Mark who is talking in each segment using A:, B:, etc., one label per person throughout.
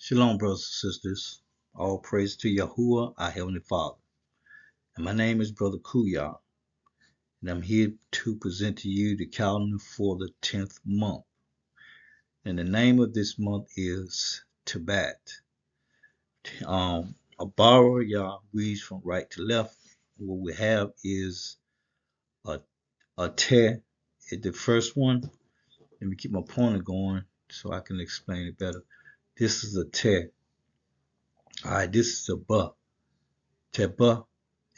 A: Shalom, brothers and sisters. All praise to Yahuwah, our Heavenly Father. And my name is Brother Kuya, and I'm here to present to you the calendar for the 10th month. And the name of this month is Tebat. A borrower, y'all, reads from right to left. What we have is a, a te is the first one. Let me keep my pointer going so I can explain it better. This is a te. All right, this is a ba. Teba.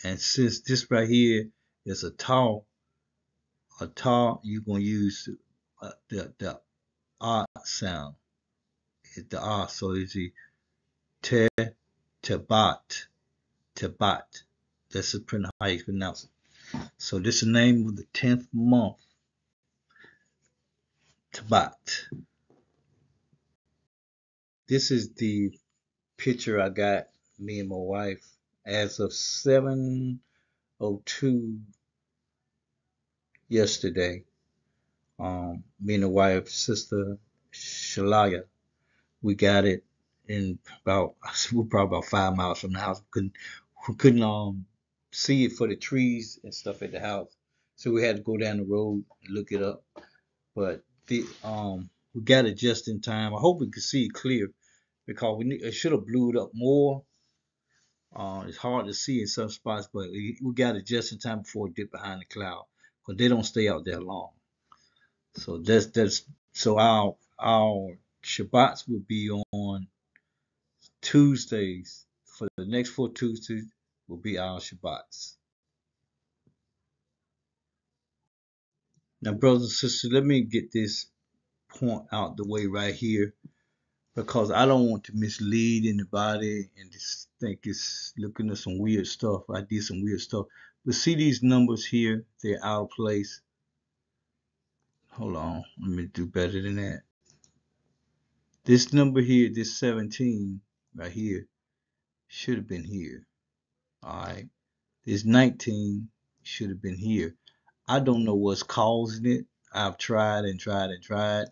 A: And since this right here is a tall, you're gonna use the R sound. It's the R, so it's the te, tebat, tebat. That's how you pronounce it. So this is the name of the 10th month, Tebat. This is the picture I got, me and my wife, as of 7:02 yesterday. Me and the wife, sister Shalaya, we got it in about we're probably about 5 miles from the house. We couldn't see it for the trees and stuff at the house, so we had to go down the road and look it up. But we got it just in time. I hope we could see it clear because it should have blew it up more. It's hard to see in some spots, but we got it just in time before it dipped behind the cloud because they don't stay out there long. So that's so our Shabbats will be on Tuesdays. For the next 4 Tuesdays will be our Shabbats. Now, brothers and sisters, let me get this point out the way right here because I don't want to mislead anybody and just think it's looking at some weird stuff. I did some weird stuff. But see these numbers here, they're out of place. Hold on, let me do better than that. This number here, this 17 right here, should have been here. All right. This 19 should have been here. I don't know what's causing it. I've tried and tried and tried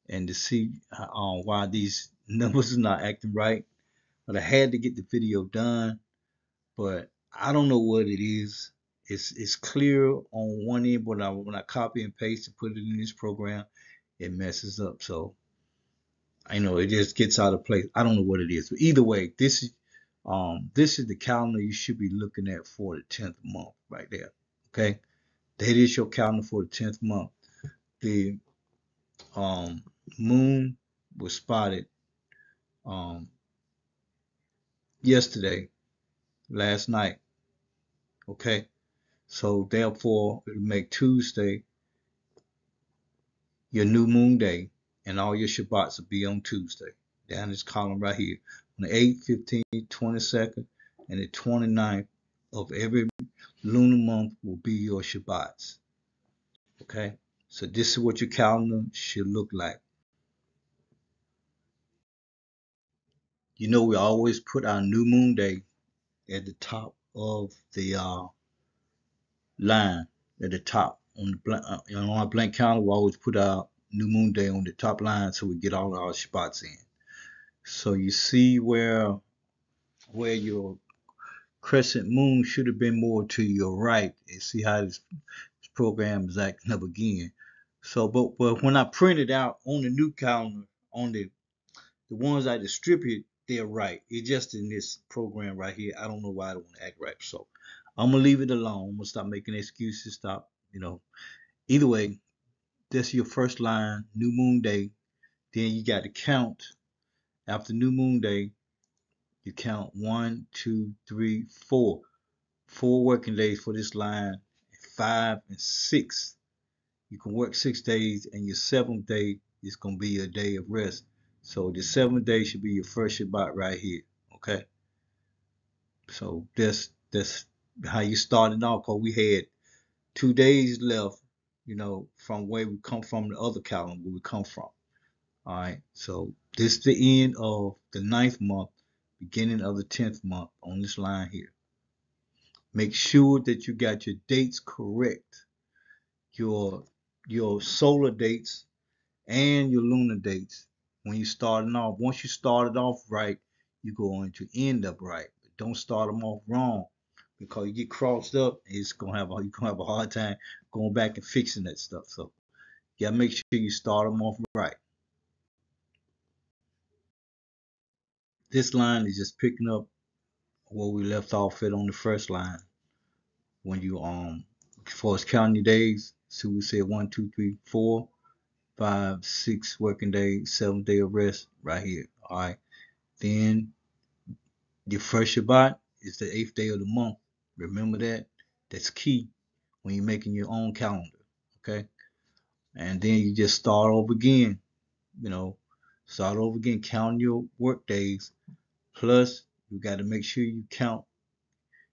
A: and to see why these numbers are not acting right. But I had to get the video done. But I don't know what it is. It's clear on one end, but when I copy and paste and put it in this program, it messes up. So I know it just gets out of place. I don't know what it is. But either way, this is the calendar you should be looking at for the 10th month right there. Okay, that is your calendar for the 10th month. The um, moon was spotted um, yesterday, last night. Okay, so therefore it make Tuesday your new moon day, and all your Shabbats will be on Tuesday. Down this column right here, on the 8th, 15th, 22nd, and the 29th of every lunar month will be your Shabbats. Okay, so this is what your calendar should look like. You know, we always put our new moon day at the top of the line, at the top on the on our blank calendar. We always put our new moon day on the top line so we get all our spots in. So you see where your crescent moon should have been more to your right, and see how this program is acting up again. So, but when I print it out on the new calendar, on the ones I distribute, they're right. It's just in this program right here. I don't know why I don't want to act right. So I'm gonna leave it alone. I'm gonna stop making excuses. Stop, Either way, that's your first line, new moon day. Then you got to count after new moon day. You count 1, 2, 3, 4. 4 working days for this line. 5 and 6. You can work 6 days, and your 7th day is gonna be a day of rest. So the 7th day should be your first Shabbat right here. Okay. So that's how you started off. Cause we had 2 days left, from where we come from, the other calendar where we come from. All right. So this is the end of the 9th month, beginning of the 10th month on this line here. Make sure that you got your dates correct. Your solar dates and your lunar dates. when you're starting off. Once you started off right, you're going to end up right. But don't start them off wrong because you get crossed up, you're gonna have a hard time going back and fixing that stuff. So you gotta make sure you start them off right. This line is just picking up where we left off at on the first line. When you as far as counting your days, so we said 1, 2, 3, 4, 5, 6 working days, 7th day of rest right here. All right. Then your first Shabbat is the 8th day of the month. Remember that. That's key when you're making your own calendar. Okay. And then you just start over again. You know, start over again, counting your work days. Plus, you got to make sure you count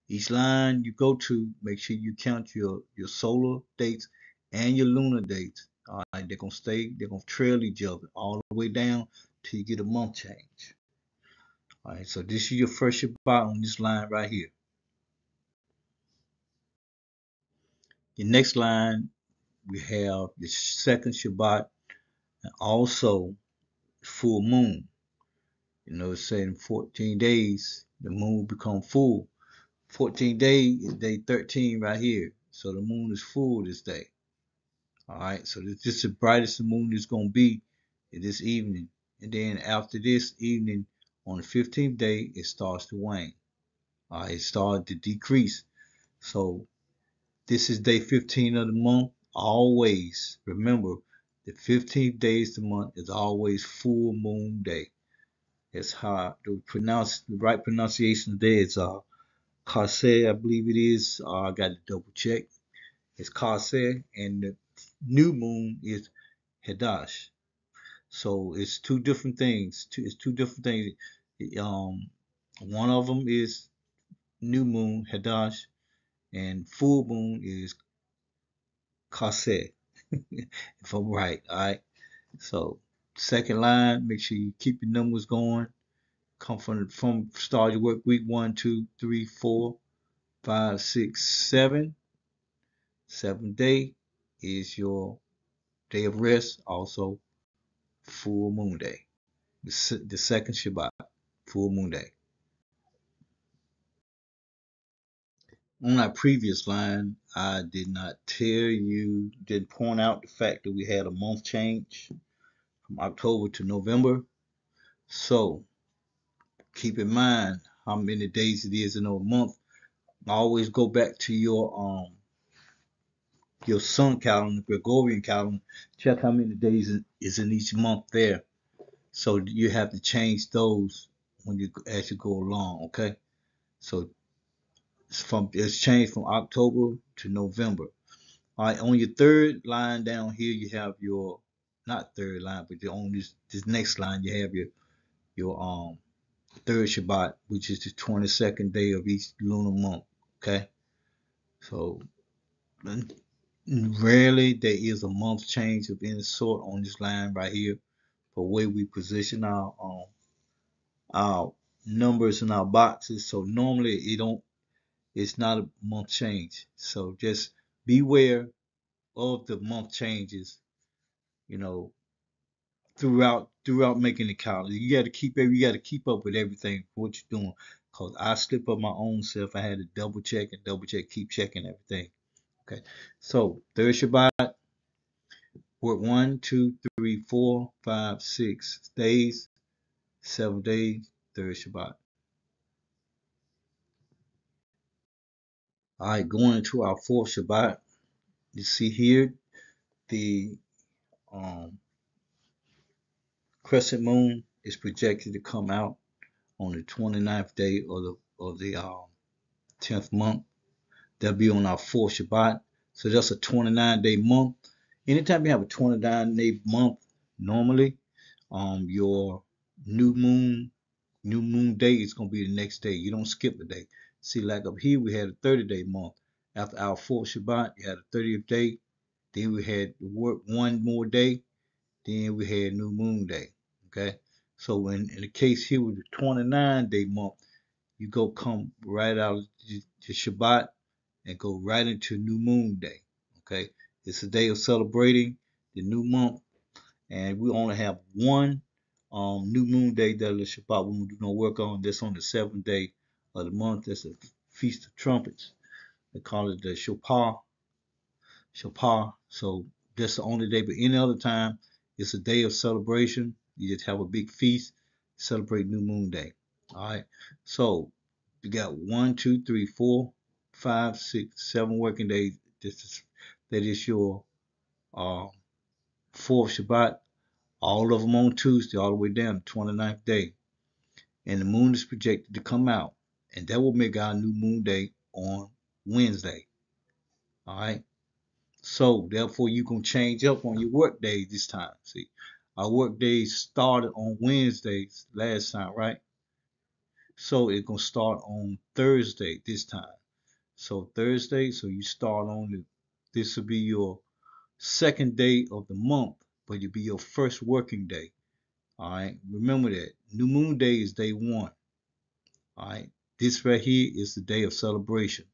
A: each line you go to. Make sure you count your solar dates and your lunar dates. All right, they're gonna trail each other all the way down till you get a month change. All right, so this is your first Shabbat on this line right here. Your next line, we have the second Shabbat and also full moon. You know, it's saying 14 days, the moon become full. 14 days is day 13 right here. So the moon is full this day. All right, so this is the brightest the moon is going to be this evening. And then after this evening, on the 15th day, it starts to wane. All right, it started to decrease. So this is day 15 of the month. Always remember, the 15th day of the month is always full moon day. That's how the right pronunciation there is Kaseh, I believe it is. I got to double check. It's Kaseh, and the new moon is Hadash. So it's two different things. It's two different things. Um, One of them is new moon Hadash, and full moon is Kaseh. If I'm right, all right. So second line, make sure you keep your numbers going. Come from start your work week 1, 2, 3, 4, 5, 6, 7. 7th day is your day of rest, also full moon day. The second Shabbat, full moon day. On our previous line, I did not didn't point out the fact that we had a month change from October to November. So keep in mind how many days it is in a month. Always go back to your sun calendar, Gregorian calendar. Check how many days is in each month there. So you have to change those as you go along. Okay. So it's changed from October to November. All right, on your third line down here, you have your not third line, but on this next line, you have your third Shabbat, which is the 22nd day of each lunar month. Okay, so rarely there is a month change of any sort on this line right here. For where we position our numbers in our boxes, so normally it's not a month change. So just beware of the month changes, you know, throughout making the calendar. You got to keep up with everything what you're doing. Cause I slip up my own self. I had to double check, keep checking everything. Okay. So third Shabbat, work 1, 2, 3, 4, 5, 6 days, 7 days, third Shabbat. All right, going into our fourth Shabbat. You see here the um, crescent moon is projected to come out on the 29th day of the 10th month. That'll be on our fourth Shabbat. So that's a 29-day month. Anytime you have a 29-day month, normally, your new moon new moon day is gonna be the next day. You don't skip a day. See, like up here, we had a 30-day month. After our fourth Shabbat, you had a 30th day. Then we had to work one more day. Then we had new moon day. Okay. So in the case here with the 29-day month, you go come right out of the Shabbat and go right into New Moon Day. Okay, it's a day of celebrating the new month, and we only have one New Moon Day, that the Shabbat we won't do no work on. That's on the seventh day of the month. That's a Feast of Trumpets. They call it the Shopar. So that's the only day. But any other time, it's a day of celebration. You just have a big feast, celebrate New Moon Day. All right. So you got 1, 2, 3, 4, 5, 6, 7 working days. That is your uh, fourth Shabbat. All of them on Tuesday, all the way down to 29th day. And the moon is projected to come out. And that will make our new moon day on Wednesday. All right. So therefore, you can change up on your work days this time. See, our work days started on Wednesdays last time, right? So it's gonna start on Thursday this time. So Thursday, so you start on the. This will be your second day of the month, but it'll be your first working day. All right. Remember that. New Moon Day is day one. All right. This right here is the day of celebration.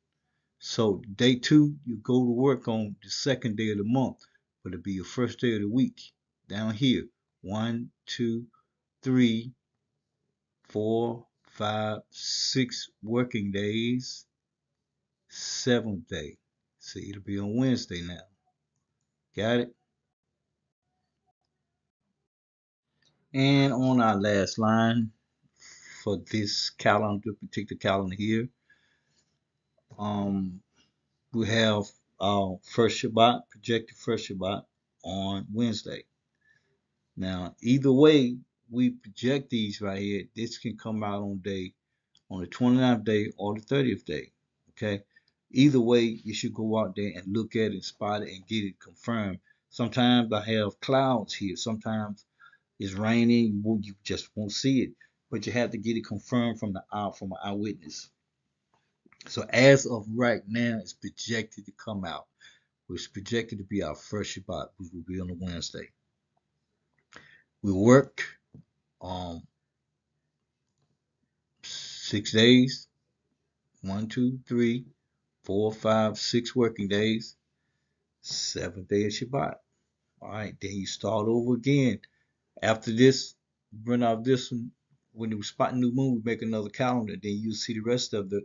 A: So day two, you go to work on the second day of the month, but it'll be your first day of the week. Down here, 1, 2, 3, 4, 5, 6 working days. Seventh day. See, it'll be on Wednesday now. Got it? And on our last line for this calendar, particular calendar here, um, we have our first Shabbat, projected first Shabbat on Wednesday. Now, either way we project these right here, this can come out on the 29th day or the 30th day. Okay. Either way, you should go out there and look at it, spot it, and get it confirmed. Sometimes I have clouds here. Sometimes it's raining. You just won't see it, but you have to get it confirmed from from an eyewitness. So as of right now, it's projected to come out. It's projected to be our first Shabbat, which will be on a Wednesday. We work 6 days. 1, 2, 3, 4, 5, 6 working days. Seventh day of Shabbat. All right, then you start over again. After this, run out this one. When you spot new moon, we make another calendar. Then you see the rest of the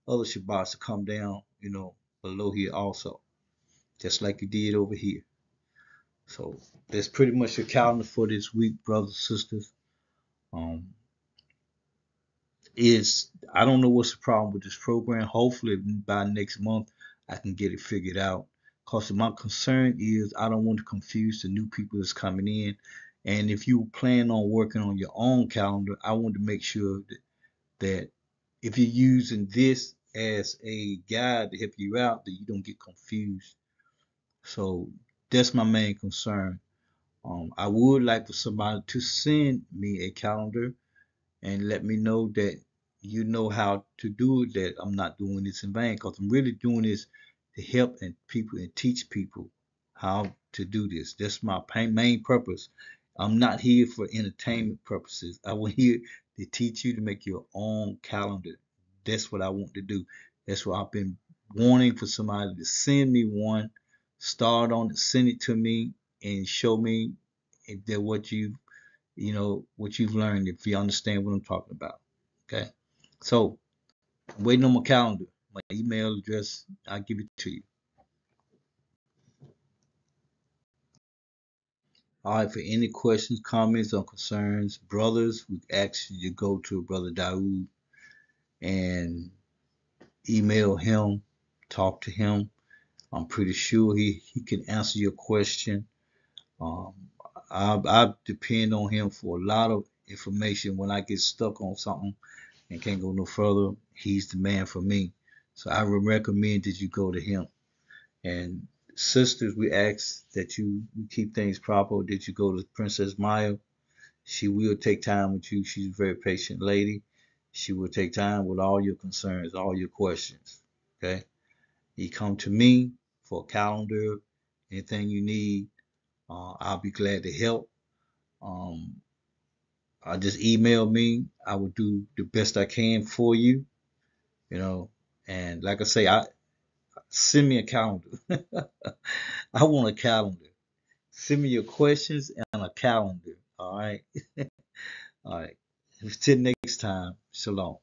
A: other Shabbats to come down, below here also, just like you did over here. So that's pretty much your calendar for this week, brothers and sisters. Um, is I don't know what's the problem with this program. Hopefully by next month I can get it figured out. Cause my concern is I don't want to confuse the new people that's coming in. And if you plan on working on your own calendar, I want to make sure that if you're using this as a guide to help you out, that you don't get confused. So that's my main concern. I would like for somebody to send me a calendar and let me know that you know how to do it, that I'm not doing this in vain, because I'm really doing this to help and people and teach people how to do this. That's my main purpose. I'm not here for entertainment purposes. I want here to teach you to make your own calendar. That's what I want to do. That's what I've been wanting for somebody to send me one, start on it, send it to me, and show me if they're what you've learned, if you understand what I'm talking about. Okay. So I'm waiting on my calendar, my email address. I'll give it to you. All right. For any questions, comments, or concerns, brothers, we ask you to go to Brother Daoud and email him, talk to him. I'm pretty sure he can answer your question. Um, I depend on him for a lot of information when I get stuck on something and can't go no further. He's the man for me. So I would recommend that you go to him. And sisters, we ask that you keep things proper, that you go to Princess Maya. She will take time with you. She's a very patient lady. She will take time with all your concerns, all your questions. Okay? You come to me for a calendar, anything you need. I'll be glad to help. Um, just email me. I will do the best I can for you. You know, and like I say, I send me a calendar. I want a calendar. Send me your questions and a calendar. All right. All right. Until next time, shalom.